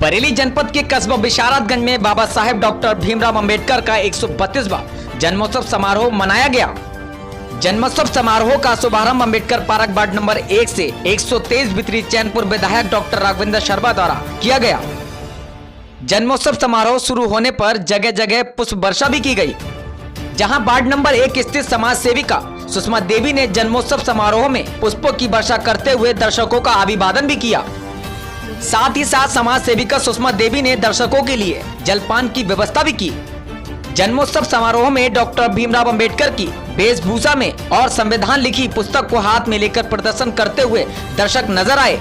बरेली जनपद के कस्बा बिशारतगंज में बाबा साहेब डॉक्टर भीमराव अंबेडकर का 132वां जन्मोत्सव समारोह मनाया गया। जन्मोत्सव समारोह का शुभारंभ अंबेडकर पार्क वार्ड नंबर 1 से 123 भित्री चैनपुर विधायक डॉक्टर राघवेंद्र शर्मा द्वारा किया गया। जन्मोत्सव समारोह शुरू होने पर जगह जगह पुष्प वर्षा भी की गई, जहां वार्ड नंबर 1 स्थित समाज सेविका सुषमा देवी ने जन्मोत्सव समारोह में पुष्पों की वर्षा करते हुए दर्शकों का अभिवादन भी किया। साथ ही साथ समाज सेविका सुषमा देवी ने दर्शकों के लिए जलपान की व्यवस्था भी की। जन्मोत्सव समारोह में डॉक्टर भीमराव अंबेडकर की वेशभूषा में और संविधान लिखी पुस्तक को हाथ में लेकर प्रदर्शन करते हुए दर्शक नजर आए।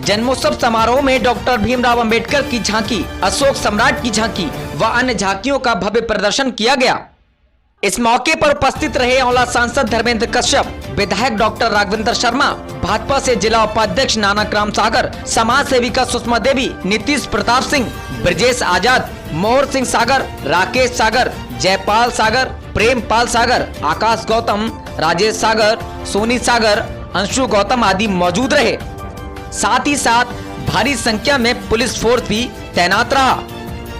जन्मोत्सव समारोह में डॉक्टर भीमराव अंबेडकर की झांकी, अशोक सम्राट की झांकी व अन्य झांकियों का भव्य प्रदर्शन किया गया। इस मौके पर उपस्थित रहे औला सांसद धर्मेंद्र कश्यप, विधायक डॉक्टर राघवेंद्र शर्मा, भाजपा से जिला उपाध्यक्ष नानक राम सागर, समाज सेविका सुषमा देवी, नीतीश प्रताप सिंह, ब्रजेश आजाद, मोहर सिंह सागर, राकेश सागर, जयपाल सागर, प्रेमपाल सागर, आकाश गौतम, राजेश सागर, सोनी सागर, अंशु गौतम आदि मौजूद रहे। साथ ही साथ भारी संख्या में पुलिस फोर्स भी तैनात रहा।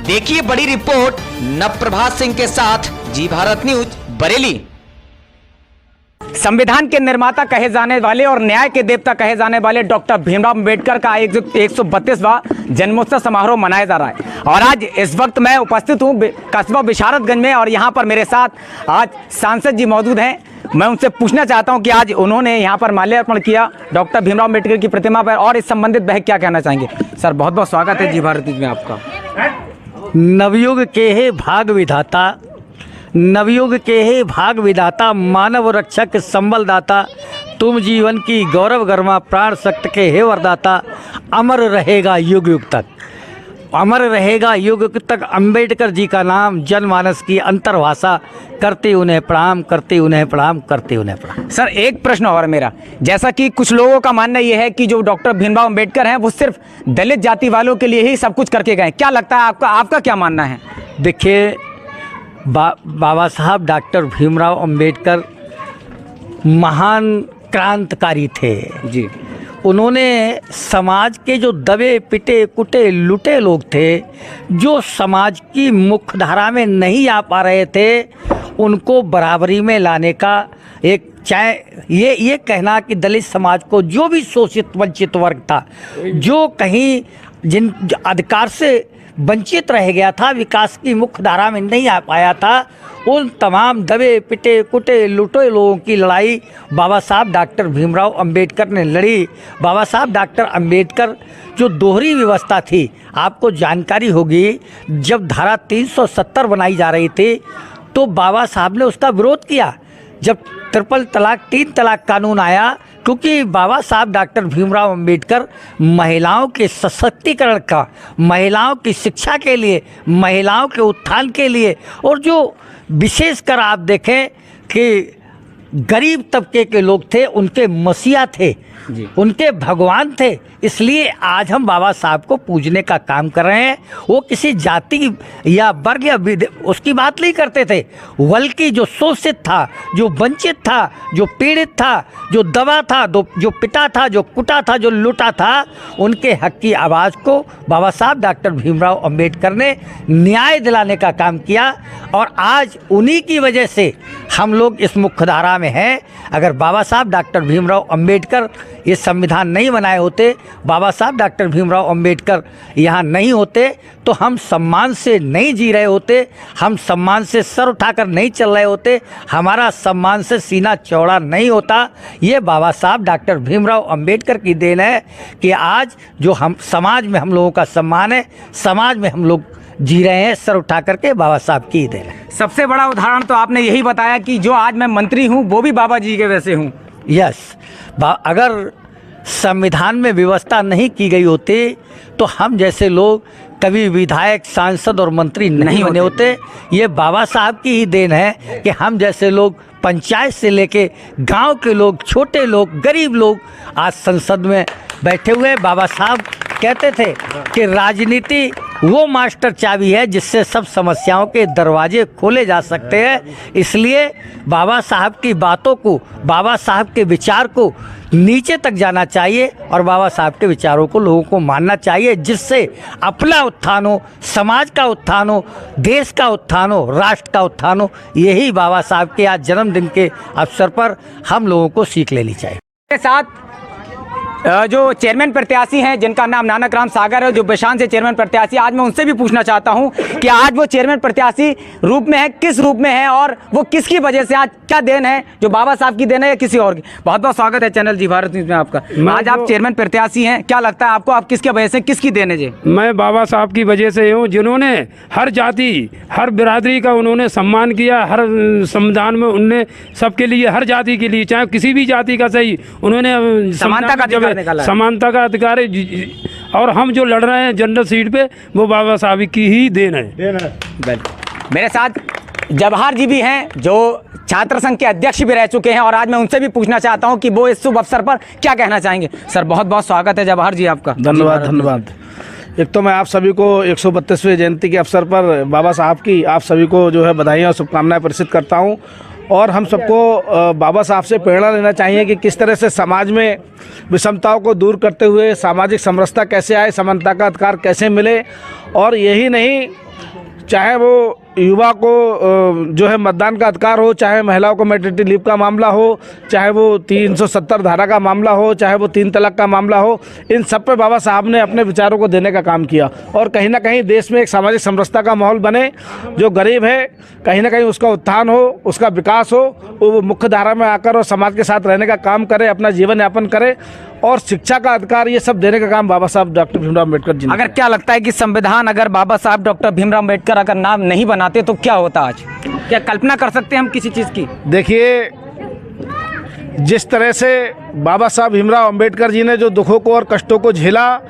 देखिए बड़ी रिपोर्ट नवप्रभात सिंह के साथ जी भारत न्यूज बरेली। संविधान के निर्माता कहे जाने वाले और न्याय के देवता कहे जाने वाले डॉक्टर भीमराव अंबेडकर का 132वां जन्मोत्सव समारोह मनाया जा रहा है और आज इस वक्त मैं उपस्थित हूं कस्बा बिशारतगंज में और यहां पर मेरे साथ आज सांसद जी मौजूद हैं। मैं उनसे पूछना चाहता हूं कि आज उन्होंने यहां पर माल्यार्पण किया डॉक्टर भीमराव अंबेडकर की प्रतिमा पर और इस संबंधित वह क्या कहना चाहेंगे। सर बहुत बहुत स्वागत है जी भारत न्यूज में आपका। नवयुग के हे भाग विधाता, नवयुग के हे भाग विधाता, मानव रक्षक संबलदाता, तुम जीवन की गौरव गर्मा, प्राण शक्त के हे वरदाता, अमर रहेगा युग युग तक, अमर रहेगा युग युग तक अंबेडकर जी का नाम, जनमानस की अंतर्भाषा, करते उन्हें प्रणाम, करते उन्हें प्रणाम, करते उन्हें प्रणाम। सर एक प्रश्न और मेरा, जैसा कि कुछ लोगों का मानना यह है कि जो डॉक्टर भीमराव अंबेडकर हैं वो सिर्फ दलित जाति वालों के लिए ही सब कुछ करके गए, क्या लगता है आपका क्या मानना है? देखिए बाबा साहब डॉक्टर भीमराव अंबेडकर महान क्रांतिकारी थे जी। उन्होंने समाज के जो दबे पिटे कुटे लुटे लोग थे, जो समाज की मुख्य धारा में नहीं आ पा रहे थे, उनको बराबरी में लाने का एक चाहे ये कहना कि दलित समाज को जो भी शोषित वंचित वर्ग था, जो कहीं जिन अधिकार से वंचित रह गया था, विकास की मुख्य धारा में नहीं आ पाया था, उन तमाम दबे पिटे कुटे लुटे लोगों की लड़ाई बाबा साहब डॉक्टर भीमराव अंबेडकर ने लड़ी। बाबा साहब डॉक्टर अंबेडकर जो दोहरी व्यवस्था थी, आपको जानकारी होगी, जब धारा 370 बनाई जा रही थी तो बाबा साहब ने उसका विरोध किया। जब ट्रिपल तलाक 3 तलाक कानून आया, क्योंकि बाबा साहब डॉक्टर भीमराव अंबेडकर महिलाओं के सशक्तिकरण का, महिलाओं की शिक्षा के लिए, महिलाओं के उत्थान के लिए, और जो विशेषकर आप देखें कि गरीब तबके के लोग थे, उनके मसीहा थे जी, उनके भगवान थे। इसलिए आज हम बाबा साहब को पूजने का काम कर रहे हैं। वो किसी जाति या वर्ग या उसकी बात नहीं करते थे, बल्कि जो शोषित था, जो वंचित था, जो पीड़ित था, जो दबा था, जो पिटा था, जो कुटा था, जो लूटा था, उनके हक की आवाज़ को बाबा साहब डॉक्टर भीमराव अंबेडकर ने न्याय दिलाने का काम किया और आज उन्हीं की वजह से हम लोग इस मुख्य धारा में हैं। अगर बाबा साहब डॉक्टर भीमराव अंबेडकर ये संविधान नहीं बनाए होते, बाबा साहब डॉक्टर भीमराव अंबेडकर यहाँ नहीं होते, तो हम सम्मान से नहीं जी रहे होते, हम सम्मान से सर उठाकर नहीं चल रहे होते, हमारा सम्मान से सीना चौड़ा नहीं होता। ये बाबा साहब डॉक्टर भीमराव अंबेडकर की देन है कि आज जो हम समाज में हम लोगों का सम्मान है, समाज में हम लोग जी रहे हैं सर उठा करके, बाबा साहब की देन है। सबसे बड़ा उदाहरण तो आपने यही बताया कि जो आज मैं मंत्री हूँ वो भी बाबा जी के वैसे हूँ। यस, अगर संविधान में व्यवस्था नहीं की गई होती तो हम जैसे लोग कभी विधायक, सांसद और मंत्री नहीं बने होते। ये बाबा साहब की ही देन है कि हम जैसे लोग पंचायत से लेके गांव के लोग, छोटे लोग, गरीब लोग आज संसद में बैठे हुए। बाबा साहब कहते थे कि राजनीति वो मास्टर चाबी है जिससे सब समस्याओं के दरवाजे खोले जा सकते हैं। इसलिए बाबा साहब की बातों को, बाबा साहब के विचार को नीचे तक जाना चाहिए और बाबा साहब के विचारों को लोगों को मानना चाहिए, जिससे अपना उत्थान हो, समाज का उत्थान हो, देश का उत्थान हो, राष्ट्र का उत्थान हो। यही बाबा साहब के आज जन्मदिन के अवसर पर हम लोगों को सीख लेनी चाहिए। के साथ जो चेयरमैन प्रत्याशी हैं जिनका नाम नानक राम सागर है, जो बेशान से चेयरमैन प्रत्याशी, आज मैं उनसे भी पूछना चाहता हूं कि आज वो चेयरमैन प्रत्याशी रूप में है, किस रूप में है और वो किसकी वजह से, आज क्या देन है, जो बाबा साहब की देन है या किसी और की। बहुत बहुत स्वागत है चैनल जी भारत न्यूज़ में आपका। आज आप चेयरमैन प्रत्याशी हैं, क्या लगता है आपको, आप किसकी वजह से, किसकी देन है जी? मैं बाबा साहब की वजह से हूँ, जिन्होंने हर जाति, हर बिरादरी का उन्होंने सम्मान किया। हर संविधान में उनने सबके लिए, हर जाति के लिए, चाहे किसी भी जाति का सही, उन्होंने समानता का अधिकार निकाला है। समानता का अधिकार है। और हम जो लड़ रहे हैं जनरल सीट पे, वो बाबा साहब की ही देन है। मेरे साथ जवाहर जी भी हैं, जो छात्र संघ के अध्यक्ष भी रह चुके हैं, और आज मैं उनसे भी पूछना चाहता हूं कि वो इस शुभ अवसर पर क्या कहना चाहेंगे। सर बहुत बहुत स्वागत है जवाहर जी आपका। धन्यवाद धन्यवाद। एक तो मैं आप सभी को 132वें जयंती के अवसर पर बाबा साहब की आप सभी को जो है बधाई और शुभकामनाएं प्रेषित करता हूं। और हम सबको बाबा साहब से प्रेरणा लेना चाहिए कि किस तरह से समाज में विषमताओं को दूर करते हुए सामाजिक समरसता कैसे आए, समानता का अधिकार कैसे मिले। और यही नहीं, चाहे वो युवा को जो है मतदान का अधिकार हो, चाहे महिलाओं को मैटरनिटी लीव का मामला हो, चाहे वो 370 धारा का मामला हो, चाहे वो 3 तलाक का मामला हो, इन सब पे बाबा साहब ने अपने विचारों को देने का काम किया। और कहीं ना कहीं देश में एक सामाजिक समरसता का माहौल बने, जो गरीब है कहीं ना कहीं उसका उत्थान हो, उसका विकास हो, वो मुख्य धारा में आकर और समाज के साथ रहने का काम करे, अपना जीवन यापन करे। और शिक्षा का अधिकार, ये सब देने का काम बाबा साहब डॉक्टर भीमराव अम्बेडकर जी ने। अगर क्या लगता है कि संविधान अगर बाबा साहब डॉक्टर भीमराव अम्बेडकर अगर नाम नहीं बनाते तो क्या होता आज? क्या कल्पना कर सकते हैं हम किसी चीज़ की? देखिए, जिस तरह से बाबा साहब भीमराव अम्बेडकर जी ने जो दुखों को और कष्टों को झेला,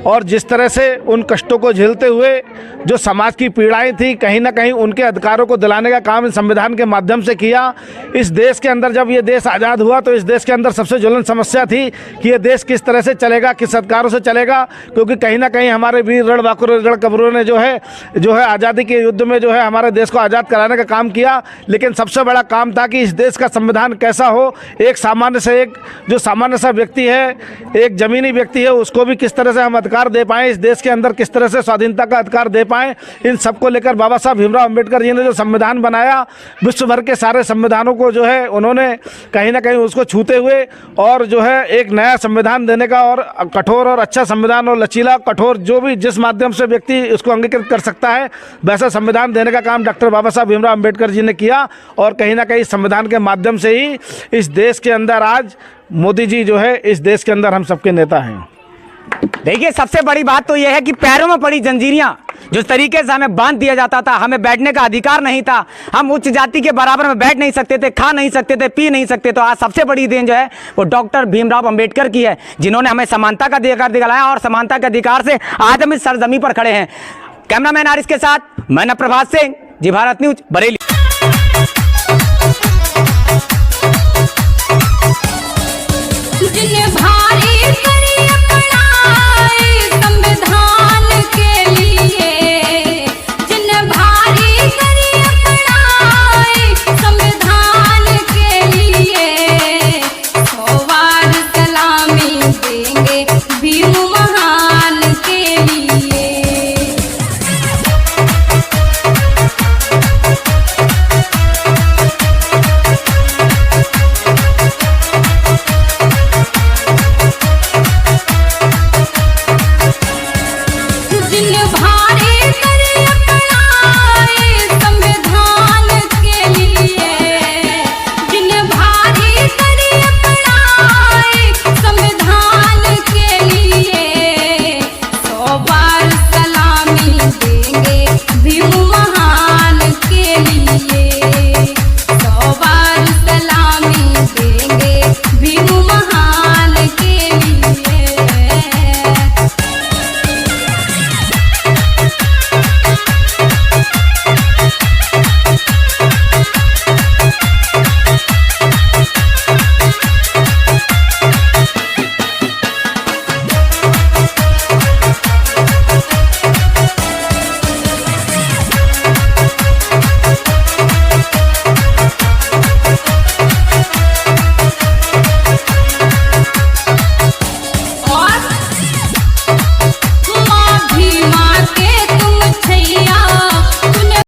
और जिस तरह से उन कष्टों को झेलते हुए जो समाज की पीड़ाएं थी, कहीं ना कहीं उनके अधिकारों को दिलाने का काम इस संविधान के माध्यम से किया। इस देश के अंदर जब ये देश आज़ाद हुआ तो इस देश के अंदर सबसे ज्वलन समस्या थी कि ये देश किस तरह से चलेगा, किस अधिकारों से चलेगा। क्योंकि कहीं ना कहीं हमारे वीर रणबांकुर रणकबरों ने जो है आज़ादी के युद्ध में जो है हमारे देश को आज़ाद कराने का काम किया। लेकिन सबसे बड़ा काम था कि इस देश का संविधान कैसा हो, एक सामान्य से एक जो सामान्य सा व्यक्ति है, एक ज़मीनी व्यक्ति है, उसको भी किस तरह से हम अधिकार दे पाएँ, इस देश के अंदर किस तरह से स्वाधीनता का अधिकार दे पाएँ। इन सबको लेकर बाबा साहब भीमराव अम्बेडकर जी ने जो संविधान बनाया, विश्व भर के सारे संविधानों को जो है उन्होंने कहीं ना कहीं उसको छूते हुए और जो है एक नया संविधान देने का, और कठोर और अच्छा संविधान, और लचीला, कठोर, जो भी जिस माध्यम से व्यक्ति उसको अंगीकृत कर सकता है वैसा संविधान देने का काम डॉक्टर बाबा साहब भीमराव अम्बेडकर जी ने किया। और कहीं ना कहीं संविधान के माध्यम से ही इस देश के अंदर आज मोदी जी जो है इस देश के अंदर हम सबके नेता हैं। देखिए, सबसे बड़ी बात तो यह है कि पैरों में पड़ी जंजीरियां, जिस तरीके से हमें बांध दिया जाता था, हमें बैठने का अधिकार नहीं था, हम उच्च जाति के बराबर में बैठ नहीं सकते थे, खा नहीं सकते थे, पी नहीं सकते। तो आज सबसे बड़ी देन जो है वो डॉक्टर भीमराव अम्बेडकर की है, जिन्होंने हमें समानता का अधिकार दिलाया, और समानता के अधिकार से आज हम इस सरजमी पर खड़े हैं। कैमरामैन आरिस के साथ मैं प्रभात सिंह, जी भारत न्यूज, बरेली।